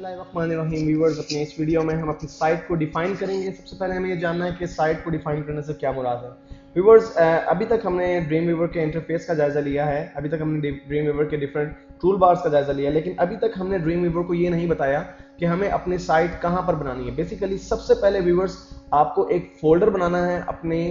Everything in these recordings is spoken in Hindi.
बिस्मिल्लाहिर्रहमानिर्रहीम। व्यूअर्स, अपने इस वीडियो में हम अपनी साइट को डिफाइन करेंगे। सबसे पहले हमें ये जानना है कि साइट को डिफाइन करने से क्या मुराद है। व्यूअर्स, अभी तक हमने ड्रीम व्यूवर के इंटरफेस का जायजा लिया है, अभी तक हमने ड्रीम व्यूवर के डिफरेंट टूल बार्स का जायजा लिया है, लेकिन अभी तक हमने ड्रीम व्यूवर को ये नहीं बताया कि हमें अपनी साइट कहाँ पर बनानी है। बेसिकली सबसे पहले व्यूअर्स, आपको एक फोल्डर बनाना है अपने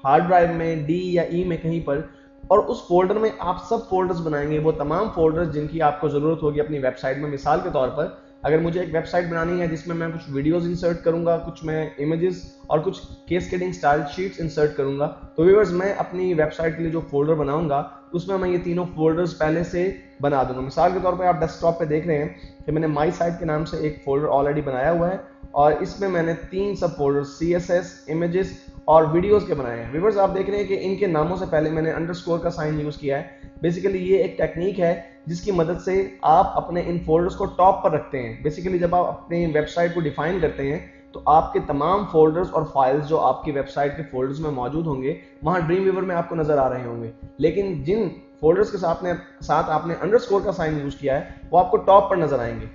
हार्ड ड्राइव में, डी या ई में कहीं पर, और उस फोल्डर में आप सब फोल्डर्स बनाएंगे, वो तमाम फोल्डर्स जिनकी आपको जरूरत होगी अपनी वेबसाइट में। मिसाल के तौर पर अगर मुझे एक वेबसाइट बनानी है जिसमें मैं कुछ वीडियोस इंसर्ट करूंगा, कुछ मैं इमेजेस और कुछ केस्केडिंग स्टाइल शीट्स इंसर्ट करूंगा, तो व्यूअर्स मैं अपनी वेबसाइट के लिए जो फोल्डर बनाऊंगा उसमें मैं ये तीनों फोल्डर्स पहले से बना दूंगा। मिसाल के तौर पर आप डेस्कटॉप पे देख रहे हैं कि मैंने माई साइट के नाम से एक फोल्डर ऑलरेडी बनाया हुआ है और इसमें मैंने 3 सब फोल्डर्स CSS, इमेजेस और वीडियोस के बनाए हैं। व्यूअर्स, आप देख रहे हैं कि इनके नामों से पहले मैंने अंडरस्कोर का साइन यूज किया है। बेसिकली ये एक टेक्निक है जिसकी मदद से आप अपने इन फोल्डर्स को टॉप पर रखते हैं। बेसिकली जब आप अपनी वेबसाइट को डिफाइन करते हैं तो आपके तमाम फोल्डर्स और फाइल्स जो आपकी वेबसाइट के फोल्डर्स में मौजूद होंगे वहां ड्रीम व्यूवर में आपको नजर आ रहे होंगे, लेकिन जिन फोल्डर्स के साथ आपने अंडरस्कोर का साइन यूज किया है वो आपको टॉप पर नजर आएंगे।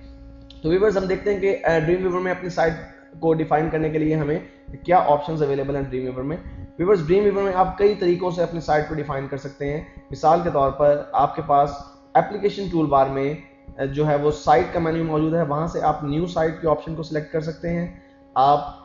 तो व्यूअर्स, हम देखते हैं कि ड्रीम व्यूवर में अपनी साइट को डिफाइन करने के लिए हमें क्या ऑप्शंस अवेलेबल हैं ड्रीम व्यूवर में। व्यूअर्स, ड्रीम व्यूवर में आप कई तरीकों से अपनी साइट को डिफाइन कर सकते हैं। मिसाल के तौर पर आपके पास एप्लीकेशन टूल बार में जो है वो साइट का मेन्यू मौजूद है, वहां से आप न्यू साइट के ऑप्शन को सिलेक्ट कर सकते हैं। आप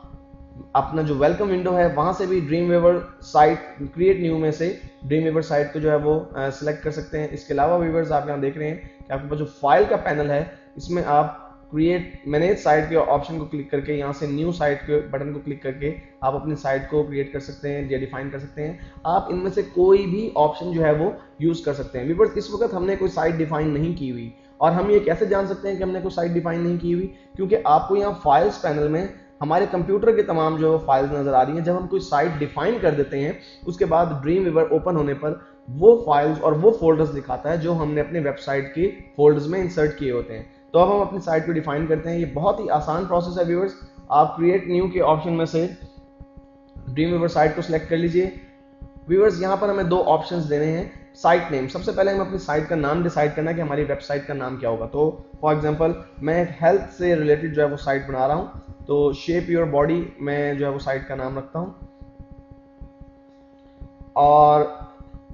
अपना जो वेलकम विंडो है वहां से भी dream viewer site create new में से ड्रीम व्यूवर साइट को जो है वो सिलेक्ट कर सकते हैं। इसके अलावा व्यूअर्स, आप यहाँ देख रहे हैं कि आपके पास जो फाइल का पैनल है इसमें आप क्रिएट मैनेज साइट के ऑप्शन को क्लिक करके यहाँ से न्यू साइट के बटन को क्लिक करके आप अपनी साइट को क्रिएट कर सकते हैं या डिफाइन कर सकते हैं। आप इनमें से कोई भी ऑप्शन जो है वो यूज कर सकते हैं। व्यूअर्स, इस वक्त हमने कोई साइट डिफाइन नहीं की हुई, और हम ये कैसे जान सकते हैं कि हमने कोई साइट डिफाइन नहीं की हुई, क्योंकि आपको यहाँ फाइल्स पैनल में हमारे कंप्यूटर के तमाम जो फाइल्स नजर आ रही हैं। जब हम कोई साइट डिफाइन कर देते हैं उसके बाद ड्रीम व्यूवर ओपन होने पर वो फाइल्स और वो फोल्डर्स दिखाता है जो हमने अपने वेबसाइट के फोल्डर्स में इंसर्ट किए होते हैं। तो अब हम अपनी साइट को डिफाइन करते हैं। ये बहुत ही आसान प्रोसेस है व्यूअर्स। आप क्रिएट न्यू के ऑप्शन में से ड्रीम व्यूवर साइट को सिलेक्ट कर लीजिए। व्यूअर्स, यहाँ पर हमें 2 ऑप्शंस देने हैं। साइट नेम, सबसे पहले हम अपनी साइट का नाम डिसाइड करना है कि हमारी वेबसाइट का नाम क्या होगा। तो फॉर एग्जांपल मैं एक हेल्थ से रिलेटेड जो है वो साइट बना रहा हूँ, तो शेप योर बॉडी में जो है वो साइट का नाम रखता हूँ। और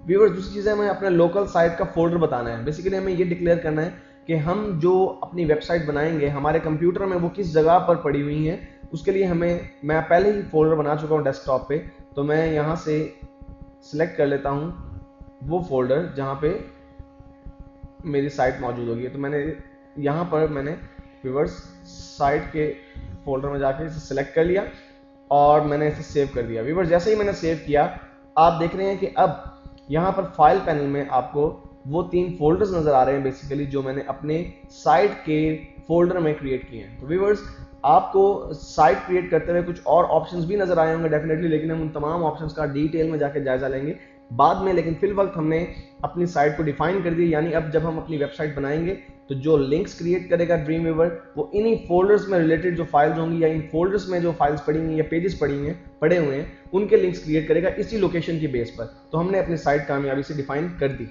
व्यूअर्स, दूसरी चीज़ है हमें अपने लोकल साइट का फोल्डर बताना है। बेसिकली हमें ये डिक्लेयर करना है कि हम जो अपनी वेबसाइट बनाएंगे हमारे कंप्यूटर में वो किस जगह पर पड़ी हुई हैं। उसके लिए मैं पहले ही फोल्डर बना चुका हूँ डेस्कटॉप पे, तो मैं यहाँ से सिलेक्ट कर लेता हूँ वो फोल्डर जहाँ पे मेरी साइट मौजूद होगी। तो मैंने व्यूअर्स साइट के फोल्डर में जाके इसे सिलेक्ट कर लिया और मैंने इसे सेव कर दिया। व्यूअर्स, जैसे ही मैंने सेव किया आप देख रहे हैं कि अब यहाँ पर फाइल पैनल में आपको वो 3 फोल्डर्स नजर आ रहे हैं बेसिकली जो मैंने अपने साइट के फोल्डर में क्रिएट किए हैं। तो व्यूअर्स, आपको साइट क्रिएट करते हुए कुछ और ऑप्शंस भी नजर आए होंगे डेफिनेटली, लेकिन हम उन तमाम ऑप्शंस का डिटेल में जाके जायजा लेंगे बाद में। लेकिन फिल वक्त हमने अपनी साइट को डिफाइन कर दिया, यानी अब जब हम अपनी वेबसाइट बनाएंगे तो जो लिंक्स क्रिएट करेगा ड्रीम व्यूवर वो इन्हीं फोल्डर्स में रिलेटेड जो फाइल्स होंगी या इन फोल्डर्स में जो फाइल्स पड़ी हुई या पेजेस पड़े हुए हैं उनके लिंक्स क्रिएट करेगा इसी लोकेशन की बेस पर। तो हमने अपनी साइट कामयाबी से डिफाइन कर दी।